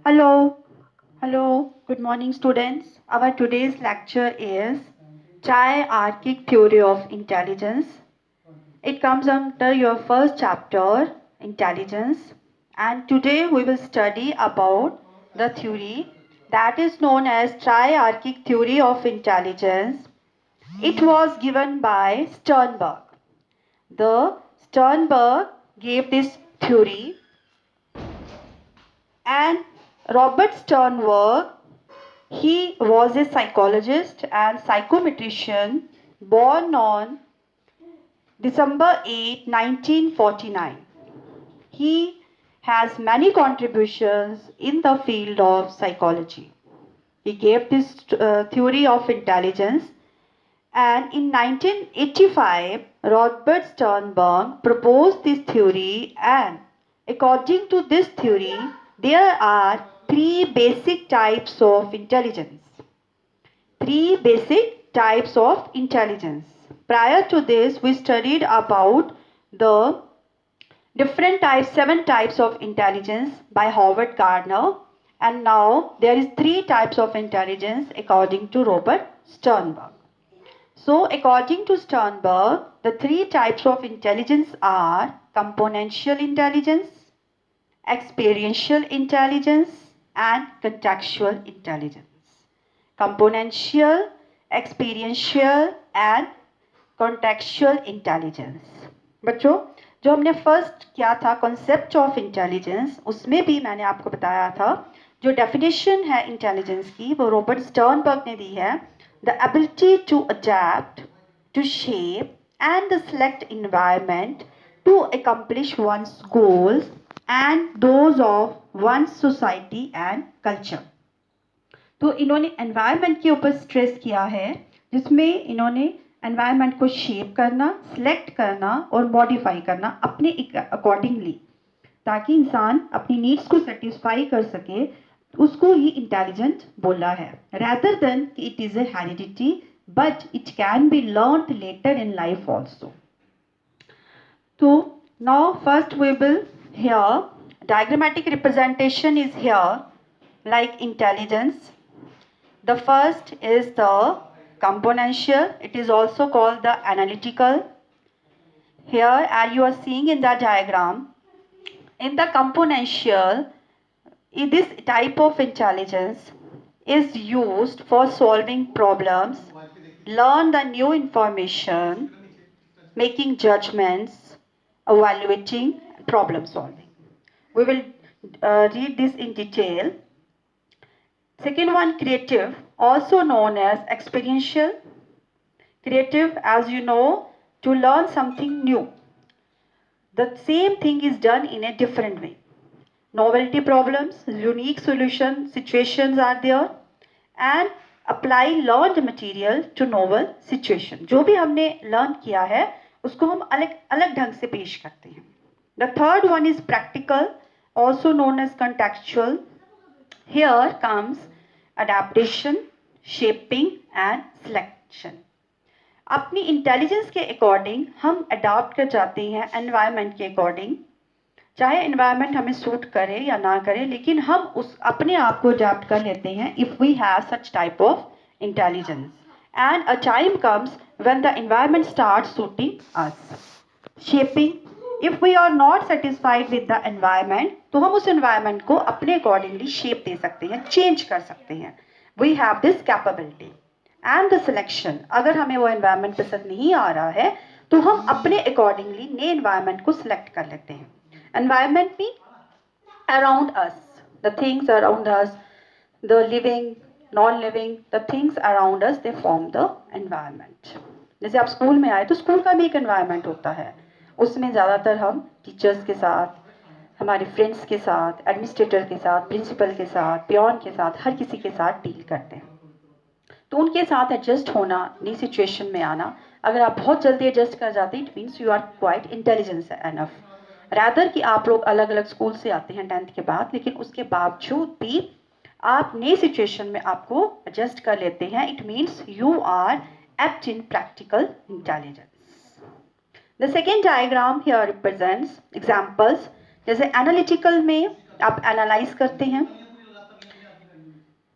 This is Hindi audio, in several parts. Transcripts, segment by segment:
Hello, hello, good morning, students. Our today's lecture is Triarchic Theory of Intelligence. It comes under your first chapter, Intelligence, and today we will study about the theory that is known as Triarchic Theory of Intelligence. It was given by Sternberg. The Sternberg gave this theory, and Robert Sternberg, he was a psychologist and psychometrician born on December 8, 1949. He has many contributions in the field of psychology. He gave this theory of intelligence, and in 1985 Robert Sternberg proposed this theory, and according to this theory there are three basic types of intelligence. Three basic types of intelligence. Prior to this, we studied about the different types, 7 types of intelligence by Howard Gardner, and now there is 3 types of intelligence according to Robert Sternberg. So, according to Sternberg, the 3 types of intelligence are componential intelligence, experiential intelligence, and contextual intelligence. Componential, experiential and contextual intelligence. बच्चों, जो हमने फर्स्ट किया था कॉन्सेप्ट ऑफ इंटेलिजेंस, उसमें भी मैंने आपको बताया था जो डेफिनेशन है इंटेलिजेंस की वो रॉबर्ट स्टर्नबर्ग ने दी है, the ability to adapt, to shape and the select environment to accomplish one's goals and those of one's society and culture. तो इन्होंने एनवायरनमेंट के ऊपर स्ट्रेस किया है, जिसमें इन्होंने एनवायरनमेंट को शेप करना, सिलेक्ट करना और मॉडिफाई करना अपने अकॉर्डिंगली, ताकि इंसान अपनी नीड्स को सेटिस्फाई कर सके. उसको ही इंटेलिजेंट बोला है, रैदर देन कि it is a heredity, but it can be learned later in life also. तो now first we will hear diagrammatic representation is here like intelligence. The first is the componential. It is also called the analytical. Here, as you are seeing in the diagram, in the componential, this type of intelligence is used for solving problems, learn the new information, making judgments, evaluating, problem solving. We will read this in detail. Second one, creative, also known as experiential. Creative, as you know, to learn something new. The same thing is done in a different way. Novelty problems, unique solution situations are there, and apply learned material to novel situation. जो भी हमने learn किया है उसको हम अलग अलग ढंग से पेश करते हैं. The third one is practical, also known as contextual. Here comes adaptation, shaping and selection. अपनी इंटेलिजेंस के अकॉर्डिंग हम अडाप्ट कर जाते हैं एनवायरनमेंट के अकॉर्डिंग, चाहे एनवायरनमेंट हमें सूट करे या ना करे, लेकिन हम उस अपने आप को अडाप्ट कर लेते हैं if we have such type of intelligence. And a time comes when the environment start suiting us. Shaping, if we are not satisfied with the environment तो हम उस एनवायरनमेंट को अपने अकॉर्डिंगली शेप दे सकते हैं, चेंज कर सकते हैं. We have this capability. And the selection, अगर हमें वो एनवायरनमेंट पसंद नहीं आ रहा है तो हम अपने अकॉर्डिंगली नए एनवायरनमेंट को सिलेक्ट कर लेते हैं. एनवायरनमेंट भी around us, the things around us, the living, non living, the things around us, they form the environment. जैसे आप स्कूल में आए तो स्कूल का भी एक एनवायरनमेंट होता है, उसमें ज़्यादातर हम टीचर्स के साथ, हमारे फ्रेंड्स के साथ, एडमिनिस्ट्रेटर के साथ, प्रिंसिपल के साथ, पियोन के साथ, हर किसी के साथ डील करते हैं. तो उनके साथ एडजस्ट होना, नई सिचुएशन में आना, अगर आप बहुत जल्दी एडजस्ट कर जाते हैं it means you are quite intelligence enough. Rather कि आप लोग अलग अलग स्कूल से आते हैं 10th के बाद, लेकिन उसके बावजूद भी आप नई सिचुएशन में आपको एडजस्ट कर लेते हैं, it means you are apt in practical intelligence. The second diagram here represents examples. जैसे एनालिटिकल में आप एनालाइज करते हैं,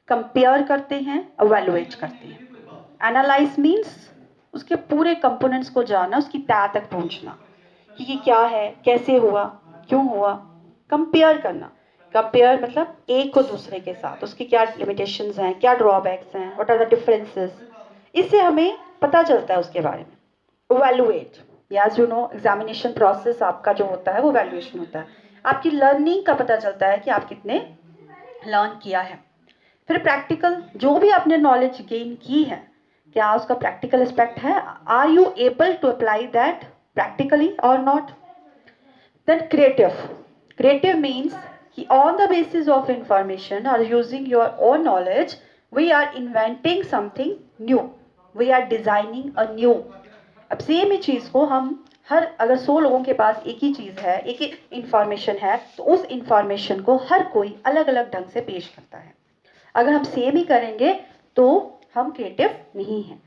कंपेयर करते हैं, एवेलुएट करते हैं। एनालाइज मीन्स उसके पूरे कंपोनेंट्स को जानना, उसकी तह तक पहुंचना कि ये क्या है, कैसे हुआ, क्यों हुआ। कंपेयर करना, कंपेयर मतलब एक को दूसरे के साथ, उसकी क्या लिमिटेशंस हैं, क्या ड्रॉबैक्स हैं, व्हाट आर द डिफरेंसेस, इससे हमें पता चलता है उसके बारे में। इवैल्यूएट, याज यू नो एग्जामिनेशन प्रोसेस आपका जो होता है वो वैल्यूएशन होता है। आपकी लर्निंग का पता चलता है कि आप कितने लर्न किया है। फिर प्रैक्टिकल, जो भी आपने नॉलेज गेन की है क्या उसका प्रैक्टिकल एस्पेक्ट है, are you able to apply that practically और not. Then creative, creative means कि on the basis of information और using your own knowledge we are inventing something new, we are designing a new. अब सेम ही चीज को हम हर, अगर 100 लोगों के पास एक ही चीज है, एक ही इंफॉर्मेशन है, तो उस इंफॉर्मेशन को हर कोई अलग अलग ढंग से पेश करता है। अगर हम सेम ही करेंगे तो हम क्रिएटिव नहीं हैं।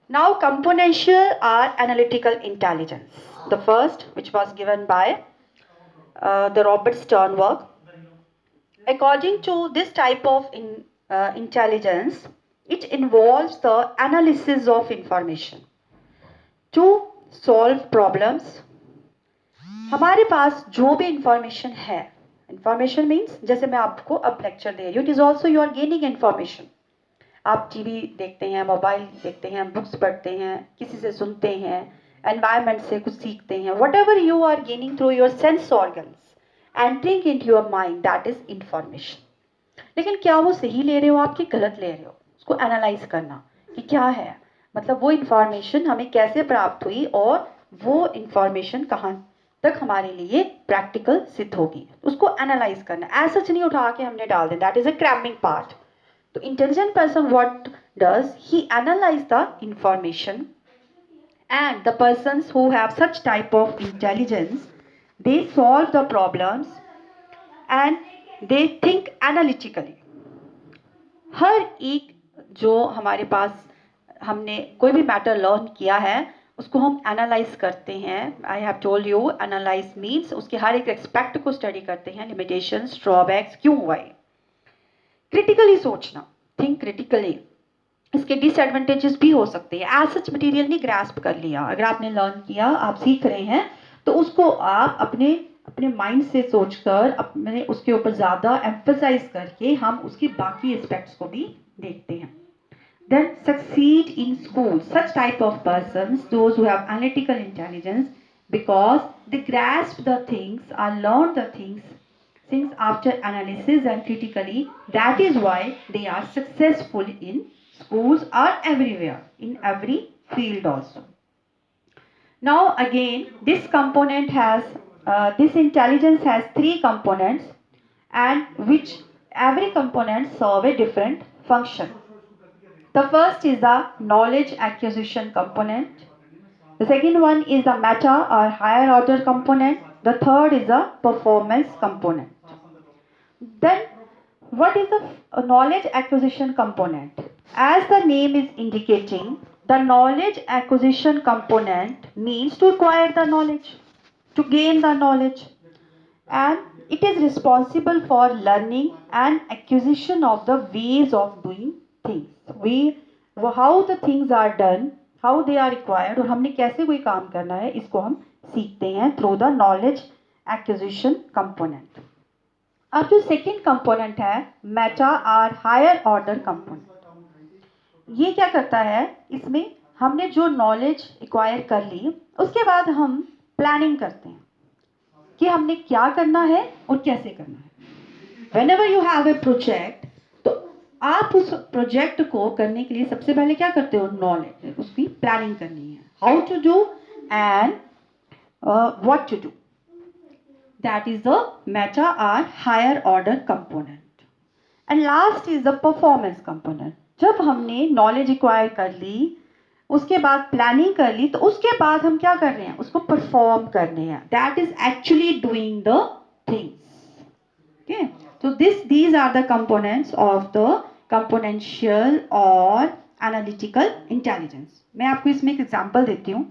Now componential or analytical intelligence. The first, which was given by the Robert Sternberg. According to this type of intelligence, it involves the analysis of information to solve problems. हमारे पास जो भी इंफॉर्मेशन है, इंफॉर्मेशन मीन्स जैसे मैं आपको अब लेक्चर दे रही हूँ, it is also you are gaining information. आप टीवी देखते हैं, मोबाइल देखते हैं, बुक्स पढ़ते हैं, किसी से सुनते हैं, एनवायरनमेंट से कुछ सीखते हैं, whatever you are gaining through your sense organs entering in your mind, that is information. लेकिन क्या वो सही ले रहे हो आप कि गलत ले रहे हो, उसको एनालाइज करना कि क्या है, मतलब वो इंफॉर्मेशन हमें कैसे प्राप्त हुई और वो इंफॉर्मेशन कहाँ तक हमारे लिए प्रैक्टिकल सिद्ध होगी, उसको एनालाइज करना। ऐसा सच नहीं उठा के हमने डाल दें, that is a cramming part. So intelligent person what does? He analyze the information, and the persons who have such type of intelligence, they solve the problems and they think analytically. हर एक जो हमारे पास हमने कोई भी मैटर लर्न किया है उसको हम एनालाइज करते हैं। I have told you analyse means उसके हर एक एस्पेक्ट को स्टडी करते हैं, लिमिटेशंस, ड्रॉबैक्स, क्यों हुआ है। क्रिटिकली सोचना, थिंक क्रिटिकली, इसके डिसएडवांटेजेस भी हो सकते हैं। एज सच मटेरियल नहीं ग्रास्प कर लिया, अगर आपने लर्न किया, आप सीख रहे हैं, तो उसको आप अपने अपने माइंड से सोचकर अपने उसके ऊपर ज़्यादा एम्फसाइज करके हम उसके बाकी एस्पेक्ट्स को भी देखते हैं। Then succeed in school. Such type of persons, those who have analytical intelligence, because they grasp the things or learn the things after analysis and critically. That is why they are successful in schools or everywhere, in every field also. Now again, this component has, this intelligence has 3 components, and which every component serve a different function. The first is the knowledge acquisition component. The second one is the meta or higher order component. The third is the performance component. Then what is the knowledge acquisition component? As the name is indicating, the knowledge acquisition component means to acquire the knowledge, to gain the knowledge, and it is responsible for learning and acquisition of the ways of doing things. How the things are done, how they are required, और हमने कैसे कोई काम करना है, इसको हम सीखते हैं through the knowledge acquisition component. अब जो सेकेंड कंपोनेंट है मेटा और हायर ऑर्डर कंपोनेंट, ये क्या करता है, इसमें हमने जो नॉलेज एक्वायर कर ली उसके बाद हम प्लानिंग करते हैं कि हमने क्या करना है और कैसे करना है। Whenever you have a project, तो आप उस प्रोजेक्ट को करने के लिए सबसे पहले क्या करते हो, नॉलेज, उसकी प्लानिंग करनी है, how to do and what to do. That is the meta और higher order component. And last is the performance component. जब हमने नॉलेज एक्वायर कर ली, उसके बाद प्लानिंग कर ली, तो उसके बाद हम क्या कर रहे हैं, उसको परफॉर्म कर रहे हैं, that is actually doing the things. Okay, so these are the components of the componential और analytical intelligence. मैं आपको इसमें एक एग्जांपल देती हूँ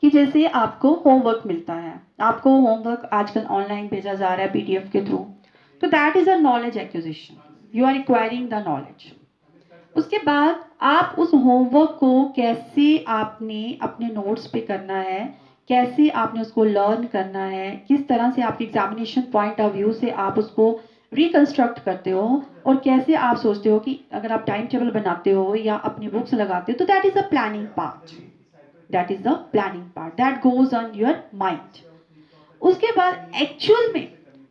कि जैसे आपको होमवर्क मिलता है, आपको होमवर्क आजकल ऑनलाइन भेजा जा रहा है पीडीएफ के थ्रू, तो that is a knowledge acquisition, you are acquiring the knowledge. उसके बाद आप उस होमवर्क को कैसे आपने अपने नोट्स पे करना है, कैसे आपने उसको लर्न करना है, किस तरह से आपके एग्जामिनेशन पॉइंट ऑफ व्यू से आप उसको रिकंस्ट्रक्ट करते हो, और कैसे आप सोचते हो कि अगर आप टाइम टेबल बनाते हो या अपनी बुक्स लगाते हो, तो that is a planning part, that is the planning part that goes on your mind. उसके बाद एक्चुअल में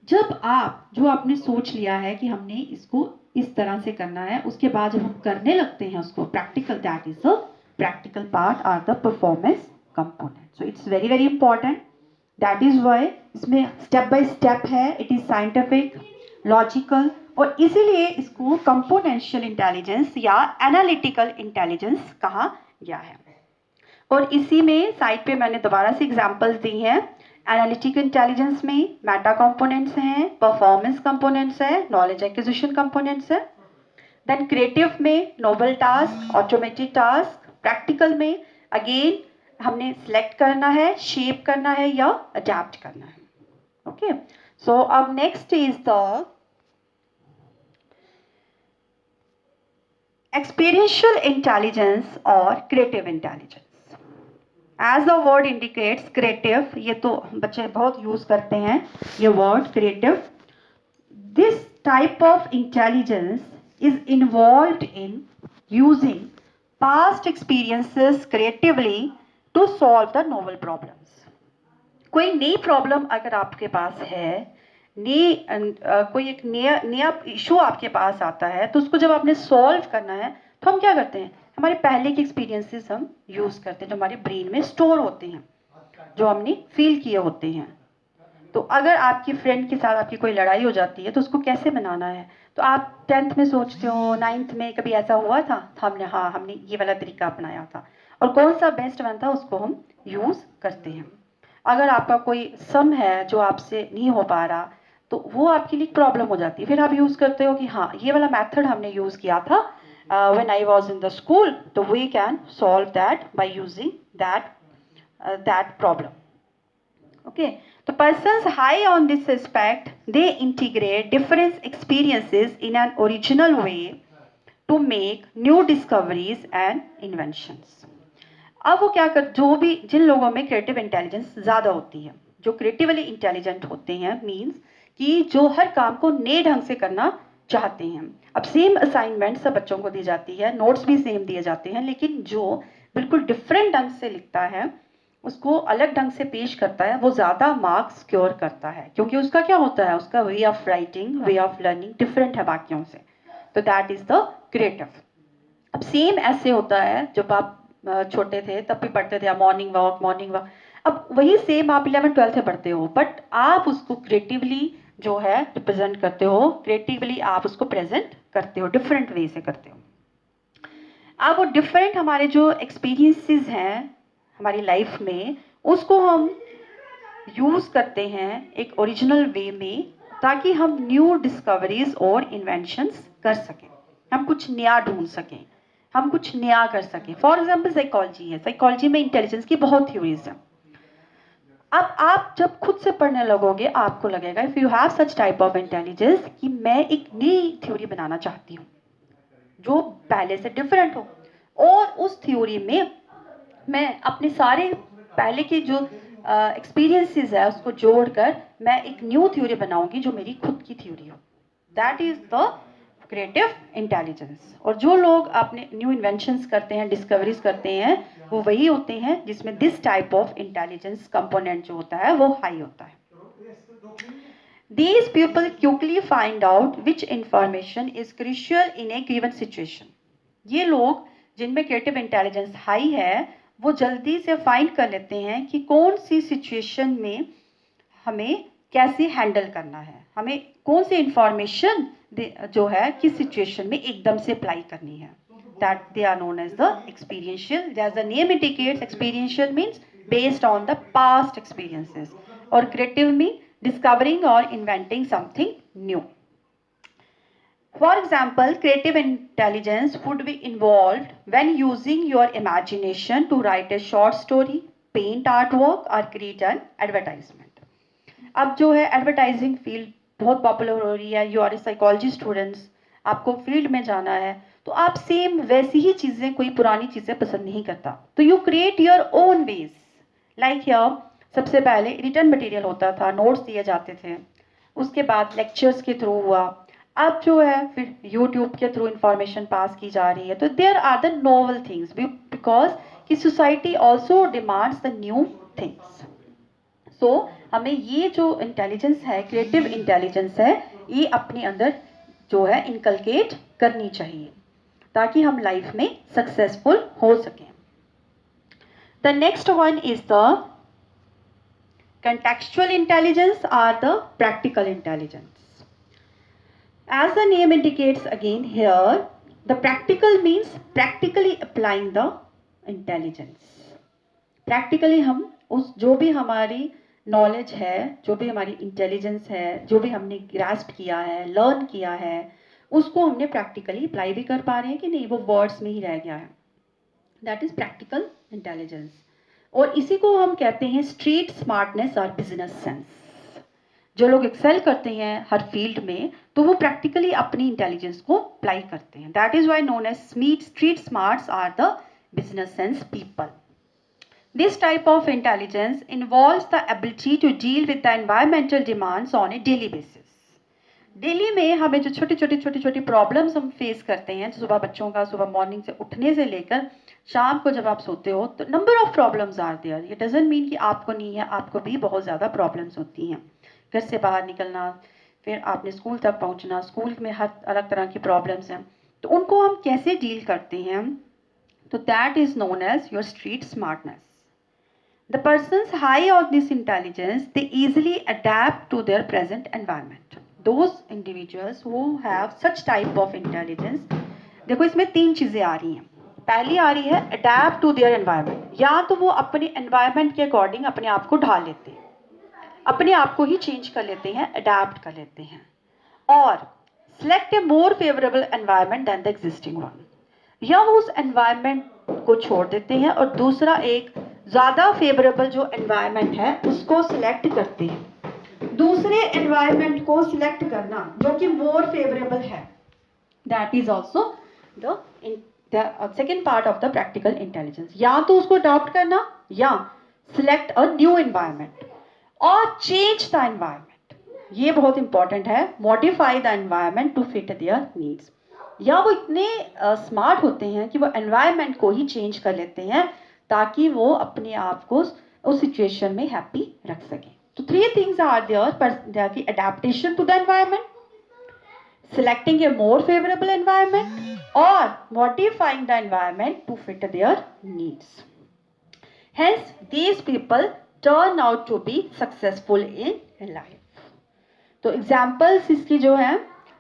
जब आप जो आपने सोच लिया है कि हमने इसको इस तरह से करना है, उसके बाद जब हम करने लगते हैं उसको practical, that is the practical part are the performance component. So it's very very important, that is why इसमें स्टेप बाय स्टेप है, इट इज साइंटिफिक, लॉजिकल, और इसीलिए इसको कंपोनेंशियल इंटेलिजेंस या एनालिटिकल इंटेलिजेंस कहा गया है। और इसी में साइड पे मैंने दोबारा से एग्जांपल्स दी हैं। एनालिटिकल इंटेलिजेंस में मेटा कंपोनेंट्स हैं, परफॉर्मेंस कंपोनेंट्स हैं, नॉलेज एक्विजिशन कंपोनेंट्स हैं। देन क्रिएटिव में novel task, automated task. Practical में अगेन हमने सिलेक्ट करना है, शेप करना है या अडेप्ट करना है। ओके, सो अब next is the experiential intelligence और creative intelligence. As the word indicates, creative, ये तो बच्चे बहुत यूज करते हैं ये word creative. This type of intelligence is involved in using past experiences creatively to solve the novel problems. कोई नई प्रॉब्लम अगर आपके पास है, कोई एक नया नया इशू आपके पास आता है, तो उसको जब आपने सॉल्व करना है तो हम क्या करते हैं, हमारे पहले के एक्सपीरियंसेस हम यूज़ करते हैं जो हमारे ब्रेन में स्टोर होते हैं, जो हमने फील किए होते हैं। तो अगर आपकी फ्रेंड के साथ आपकी कोई लड़ाई हो जाती है तो उसको कैसे मनाना है, तो आप 10th में सोचते हो, 9th में कभी ऐसा हुआ था, तो हमने ये वाला तरीका अपनाया था, और कौन सा बेस्ट बनता है उसको हम यूज़ करते हैं। अगर आपका कोई सम है जो आपसे नहीं हो पा रहा, तो वो आपके लिए प्रॉब्लम हो जाती है, फिर आप यूज़ करते हो कि हाँ ये वाला मेथड हमने यूज़ किया था when I was in the school, तो we can solve that by using that problem. Okay, तो persons high on this aspect, they integrate different experiences in an original way to make new discoveries and inventions. अब वो क्या कर, जो भी जिन लोगों में क्रिएटिव इंटेलिजेंस ज़्यादा होती है, जो क्रिएटिवली इंटेलिजेंट होते हैं, मीन्स कि जो हर काम को नए ढंग से करना चाहते हैं। अब सेम असाइनमेंट सब बच्चों को दी जाती है, नोट्स भी सेम दिए जाते हैं, लेकिन जो बिल्कुल डिफरेंट ढंग से लिखता है, उसको अलग ढंग से पेश करता है, वो ज़्यादा मार्क्स सिक्योर करता है, क्योंकि उसका क्या होता है, उसका way of writing, way of learning different है बाकियों से। तो दैट इज़ द क्रिएटिव। अब सेम ऐसे होता है, जब आप छोटे थे तब भी पढ़ते थे मॉर्निंग वॉक। अब वही सेम आप 11th 12th में पढ़ते हो, बट आप उसको क्रिएटिवली जो है रिप्रेजेंट करते हो, क्रिएटिवली आप उसको प्रेजेंट करते हो, डिफरेंट वे से करते हो। अब वो डिफरेंट हमारे जो एक्सपीरियंसेस हैं हमारी लाइफ में, उसको हम यूज़ करते हैं एक ओरिजिनल वे में, ताकि हम न्यू डिस्कवरीज और इन्वेंशंस कर सकें, हम कुछ नया ढूंढ सकें, हम कुछ नया कर सकें। फॉर एग्जाम्पल साइकोलॉजी है, साइकोलॉजी में इंटेलिजेंस की बहुत थ्योरीज हैं। अब आप जब खुद से पढ़ने लगोगे, आपको लगेगा if you have such type of intelligence कि मैं एक नई थ्योरी बनाना चाहती हूँ जो पहले से डिफरेंट हो, और उस थ्योरी में मैं अपने सारे पहले के जो एक्सपीरियंसेस है उसको जोड़कर मैं एक न्यू थ्योरी बनाऊंगी जो मेरी खुद की थ्योरी हो। That is the creative intelligence. और जो लोग अपने न्यू इन्वेंशंस करते हैं, डिस्कवरीज करते हैं, वो वही होते हैं जिसमें this type of intelligence component जो होता है वो हाई होता है। These people quickly find out which information is crucial in a given situation. ये लोग जिनमें क्रिएटिव इंटेलिजेंस हाई है, वो जल्दी से फाइंड कर लेते हैं कि कौन सी सिचुएशन में हमें कैसे हैंडल करना है, हमें कौन सी इंफॉर्मेशन जो है किस सिचुएशन में एकदम से अप्लाई करनी है। That they are known as the experiential. As the name indicates, experiential means based on the past experiences, और creative mean discovering or inventing something new. For example, creative intelligence would be involved when using your imagination to write a short story, paint artwork or create an advertisement. अब जो है एडवर्टाइजिंग फील्ड बहुत पॉपुलर हो रही है, you are a psychology students, आपको फील्ड में जाना है, तो आप सेम वैसी ही चीज़ें, कोई पुरानी चीज़ें पसंद नहीं करता, तो you create your own ways. Like here सबसे पहले रिटर्न मटेरियल होता था, नोट्स दिए जाते थे, उसके बाद लेक्चर्स के थ्रू हुआ, अब जो है फिर यूट्यूब के थ्रू इंफॉर्मेशन पास की जा रही है. तो there are the novel things because कि society also demands the new things. So हमें ये जो इंटेलिजेंस है, क्रिएटिव इंटेलिजेंस है, ये अपने अंदर जो है इनकलकेट करनी चाहिए ताकि हम लाइफ में सक्सेसफुल हो सकें. The next one is the contextual intelligence or the practical intelligence. As the name indicates again here, the practical means practically applying the intelligence. Practically हम उस जो भी हमारी नॉलेज है, जो भी हमारी इंटेलिजेंस है, जो भी हमने ग्रास्प किया है, लर्न किया है, उसको हमने प्रैक्टिकली अप्लाई भी कर पा रहे हैं कि नहीं, वो वर्ड्स में ही रह गया है. That is practical intelligence. और इसी को हम कहते हैं स्ट्रीट स्मार्टनेस और बिजनेस सेंस. जो लोग एक्सेल करते हैं हर फील्ड में, तो वो प्रैक्टिकली अपनी इंटेलिजेंस को अप्लाई करते हैं. That is why known as street smarts are the business sense people. This type of intelligence involves the ability to deal with the environmental demands on a daily basis. Daily में हमें जो छोटी छोटी प्रॉब्लम्स हम फेस करते हैं, सुबह बच्चों का सुबह मॉर्निंग से उठने से लेकर शाम को जब आप सोते हो, तो number of problems are there. ये डजंट मीन कि आपको नहीं है, आपको भी बहुत ज़्यादा प्रॉब्लम्स होती हैं. घर से बाहर निकलना, फिर आपने स्कूल तक पहुंचना, स्कूल में हर अलग तरह की प्रॉब्लम्स हैं, तो उनको हम कैसे डील करते हैं, तो that is known as your street smartness. The persons high on this intelligence, they easily adapt to their present environment. Those individuals who have such type of intelligence, देखो इसमें तीन चीज़ें आ रही हैं. पहली आ रही है adapt to their environment. या तो वो अपने environment के according अपने आप को ढाल लेते हैं, अपने आप को ही change कर लेते हैं, adapt कर लेते हैं, और select a more favorable environment than the existing one. या वो उस environment को छोड़ देते हैं और दूसरा एक ज़्यादा फेवरेबल जो एनवायरनमेंट है उसको सिलेक्ट करते हैं. दूसरे एनवायरनमेंट को सिलेक्ट करना जो कि मोर फेवरेबल है, that is also the second part of the practical intelligence. या तो उसको अडॉप्ट करना या सिलेक्ट अ न्यू एनवायरनमेंट और चेंज द एनवायरनमेंट. ये बहुत इंपॉर्टेंट है, modify the environment to fit their needs. या वो इतने स्मार्ट होते हैं कि वो एनवायरनमेंट को ही चेंज कर लेते हैं ताकि वो अपने आप को उस सिचुएशन में हैप्पी रख सकें. तो थ्री थिंग्स आर देयर की adaptation to the environment, selecting a more favourable environment और modifying the environment to fit their needs. Hence these people turn out to be successful in life. तो एग्जाम्पल्स इसकी जो है,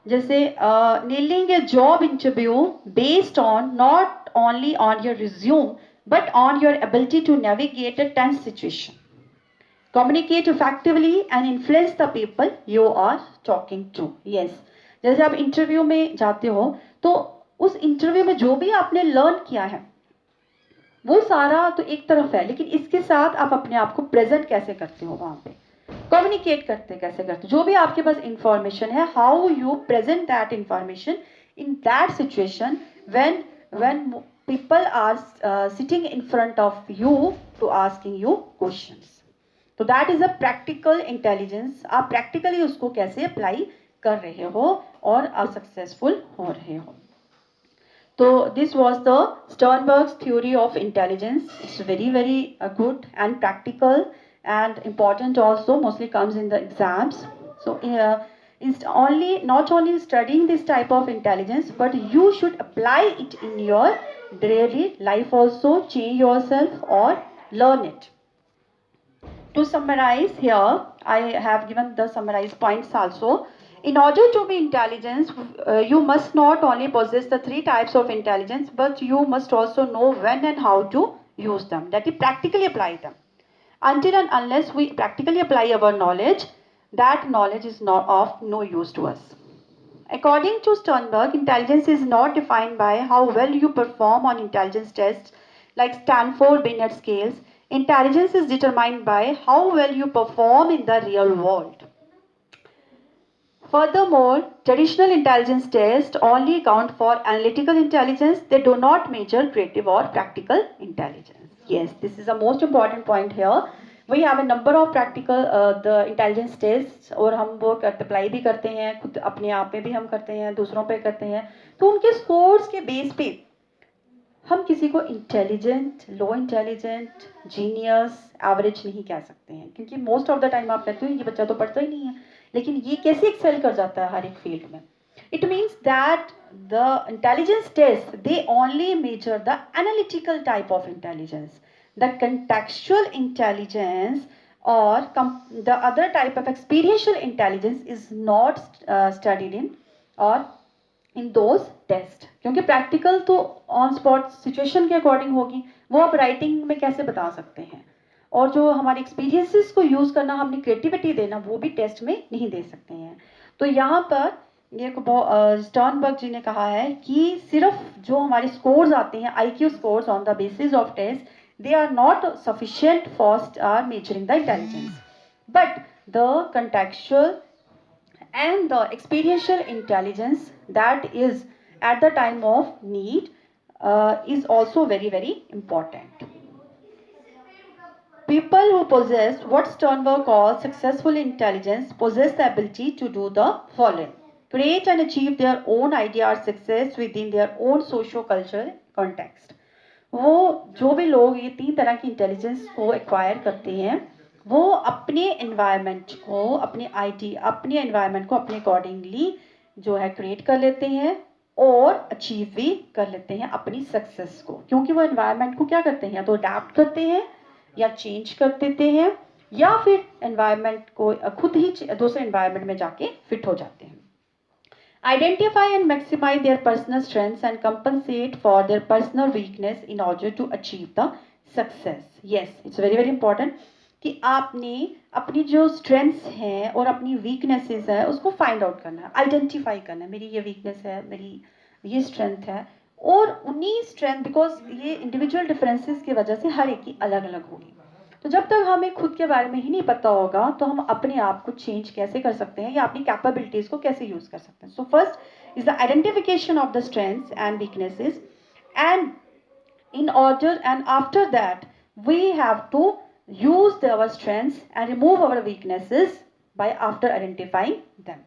जैसे nailing a job interview based on not only on your resume but on your ability to navigate a tense situation, communicate effectively and influence the people you are talking to. Yes, जैसे आप इंटरव्यू में जाते हो तो उस इंटरव्यू में जो भी आपने लर्न किया है वो सारा तो एक तरफ है, लेकिन इसके साथ आप अपने आप को प्रेजेंट कैसे करते हो, वहाँ पे कम्युनिकेट कैसे करते हो, जो भी आपके पास इंफॉर्मेशन है, how you present that information in that situation when people are sitting in front of you to asking you questions. तो that is a practical intelligence. आप practically उसको कैसे apply कर रहे हो और आप successful हो रहे हो. तो this was the Sternberg's theory of intelligence. It's very good and practical and important also, mostly comes in the exams. So it's not only studying this type of intelligence, but you should apply it in your daily life also, change yourself or learn it. To summarize here, I have given the summarized points also. In order to be intelligent, you must not only possess the three types of intelligence, but you must also know when and how to use them, that is practically apply them. Until and unless we practically apply our knowledge, that knowledge is not of no use to us. According to Sternberg, intelligence is not defined by how well you perform on intelligence tests like Stanford Binet scales. Intelligence is determined by how well you perform in the real world. Furthermore, traditional intelligence tests only count for analytical intelligence. They do not measure creative or practical intelligence. Yes, this is the most important point here. We have a number of practical the intelligence tests और हम वो अप्लाई भी करते हैं, खुद अपने आप में भी हम करते हैं, दूसरों पे करते हैं. तो उनके स्कोर्स के बेस पे हम किसी को इंटेलिजेंट, लो इंटेलिजेंट, जीनियस, एवरेज नहीं कह सकते हैं, क्योंकि मोस्ट ऑफ द टाइम आप कहते हो ये बच्चा तो पढ़ता ही नहीं है, लेकिन ये कैसे एक्सेल कर जाता है हर एक फील्ड में. It means that the intelligence test they only measure the analytical type of intelligence. The contextual intelligence or the other type of experiential intelligence is not studied in or in those test, क्योंकि प्रैक्टिकल तो ऑन स्पॉट सिचुएशन के अकॉर्डिंग होगी, वो आप राइटिंग में कैसे बता सकते हैं, और जो हमारे एक्सपीरियंसेस को यूज़ करना, हमने क्रिएटिविटी देना, वो भी टेस्ट में नहीं दे सकते हैं. तो यहाँ पर ये स्टर्नबर्ग जी ने कहा है कि सिर्फ जो हमारे स्कोर्स आते हैं, IQ scores on the basis of test, they are not sufficient for measuring the intelligence, but the contextual and the experiential intelligence that is at the time of need is also very, very important. People who possess what Sternberg calls successful intelligence possess the ability to do the following: create and achieve their own idea or success within their own socio-cultural context. वो जो भी लोग ये 3 तरह की इंटेलिजेंस को एक्वायर करते हैं, वो अपने एनवायरनमेंट को, अपने एनवायरनमेंट को अपने अकॉर्डिंगली जो है क्रिएट कर लेते हैं और अचीव भी कर लेते हैं अपनी सक्सेस को, क्योंकि वो एनवायरनमेंट को क्या करते हैं, या तो अडैप्ट करते हैं या चेंज कर देते हैं, या फिर एनवायरनमेंट को खुद ही दूसरे एनवायरनमेंट में जाके फिट हो जाते हैं. Identify and maximize their personal strengths and compensate for their personal weakness in order to achieve the success. Yes, it's very, very important कि आपने अपनी जो स्ट्रेंथ्स हैं और अपनी वीकनेसेस है उसको फाइंड आउट करना है, आइडेंटिफाई करना है, मेरी ये वीकनेस है, मेरी ये स्ट्रेंथ है, और उन्हीं स्ट्रेंथ, बिकॉज ये इंडिविजुअल डिफरेंसेस की वजह से हर एक की अलग अलग होगी. तो जब तक हमें खुद के बारे में ही नहीं पता होगा तो हम अपने आप को चेंज कैसे कर सकते हैं या अपनी कैपेबिलिटीज को कैसे यूज कर सकते हैं. So first is the identification of the strengths and weaknesses, and in order and after that we have to use our strengths and remove our weaknesses by after identifying them.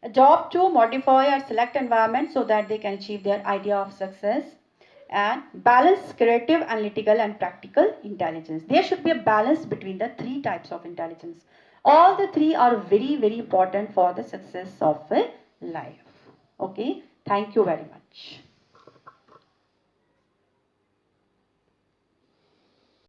Adopt to modify or select environment so that they can achieve their idea of success, and balance creative, analytical and practical intelligence. There should be a balance between the 3 types of intelligence. All the 3 are very, very important for the success of a life. Okay, thank you very much.